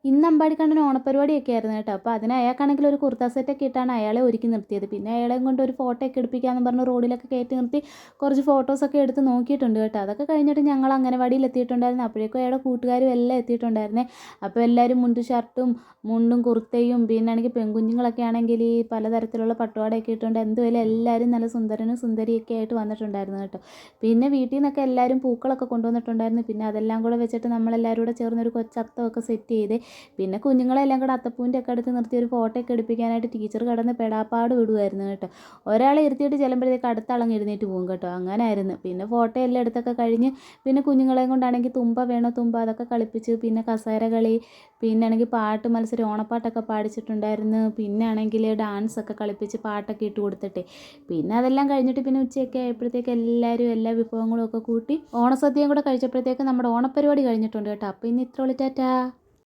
ഇന്ന് അമ്പാടിക്കണ്ണന് ഓണപ്പരിപാടിയൊക്കെ ആയിരുന്നു കേട്ടോ. അപ്പോൾ അതിന് അയാൾക്കാണെങ്കിൽ ഒരു കുർത്ത സെറ്റൊക്കെ ഇട്ടാണ് അയാളെ ഒരുക്കി നിർത്തിയത്. പിന്നെ അയാളെയും കൊണ്ട് ഒരു ഫോട്ടോ ഒക്കെ എടുപ്പിക്കാമെന്ന് പറഞ്ഞ് റോഡിലൊക്കെ കയറ്റി നിർത്തി കുറച്ച് ഫോട്ടോസൊക്കെ എടുത്ത് നോക്കിയിട്ടുണ്ട് കേട്ടോ. അതൊക്കെ കഴിഞ്ഞിട്ട് ഞങ്ങൾ അംഗനവാടിയിൽ എത്തിയിട്ടുണ്ടായിരുന്നു. അപ്പോഴേക്കും അയാളുടെ കൂട്ടുകാരും എല്ലാം എത്തിയിട്ടുണ്ടായിരുന്നേ. അപ്പോൾ എല്ലാവരും മുണ്ടും ഷർട്ടും മുണ്ടും കുർത്തയും പിന്നാണെങ്കിൽ പെൺകുഞ്ഞുങ്ങളൊക്കെ ആണെങ്കിൽ ഈ പലതരത്തിലുള്ള പട്ടുപാടയൊക്കെ ഇട്ടുകൊണ്ട് എന്തുമായാലും എല്ലാവരും നല്ല സുന്ദരനും സുന്ദരിയൊക്കെ ആയിട്ട് വന്നിട്ടുണ്ടായിരുന്നു കേട്ടോ. പിന്നെ വീട്ടിൽ നിന്നൊക്കെ എല്ലാവരും പൂക്കളൊക്കെ കൊണ്ടുവന്നിട്ടുണ്ടായിരുന്നു. പിന്നെ അതെല്ലാം കൂടെ വെച്ചിട്ട് നമ്മളെല്ലാവരും കൂടെ ചേർന്നൊരു കൊച്ചത്തമൊക്കെ സെറ്റ് ചെയ്ത് പിന്നെ കുഞ്ഞുങ്ങളെല്ലാം കൂടെ അത്തപ്പൂവിൻ്റെ ഒക്കെ അടുത്ത് നിർത്തി ഒരു ഫോട്ടോ ഒക്കെ എടുപ്പിക്കാനായിട്ട് ടീച്ചർ കിടന്ന് പെടാപ്പാട് വിടുമായിരുന്നു കേട്ടോ. ഒരാളെ ഇരുത്തിയിട്ട് ചെല്ലുമ്പോഴത്തേക്ക് അടുത്ത ആളങ്ങ് എഴുന്നേറ്റ് പോകും കേട്ടോ. അങ്ങനെ ആയിരുന്നു. പിന്നെ ഫോട്ടോ എല്ലാം എടുത്തൊക്കെ കഴിഞ്ഞ് പിന്നെ കുഞ്ഞുങ്ങളെയും കൊണ്ടാണെങ്കിൽ തുമ്പ വേണോ തുമ്പ അതൊക്കെ കളിപ്പിച്ച് പിന്നെ കസേര കളി പിന്നെ ആണെങ്കിൽ പാട്ട് മത്സരം ഓണപ്പാട്ടൊക്കെ പാടിച്ചിട്ടുണ്ടായിരുന്നു. പിന്നെ ആണെങ്കിൽ ഡാൻസ് ഒക്കെ കളിപ്പിച്ച് പാട്ടൊക്കെ ഇട്ട് കൊടുത്തിട്ടേ പിന്നെ അതെല്ലാം കഴിഞ്ഞിട്ട് പിന്നെ ഉച്ചയൊക്കെ ആയപ്പോഴത്തേക്ക് എല്ലാവരും എല്ലാ വിഭവങ്ങളും ഒക്കെ കൂട്ടി ഓണസദ്യയും കൂടെ കഴിച്ചപ്പോഴത്തേക്ക് നമ്മുടെ ഓണപ്പരിപാടി കഴിഞ്ഞിട്ടുണ്ട് കേട്ടോ. അപ്പോൾ ഇന്ന് ഇത്ര ഉള്ളൂ. ടാറ്റാ.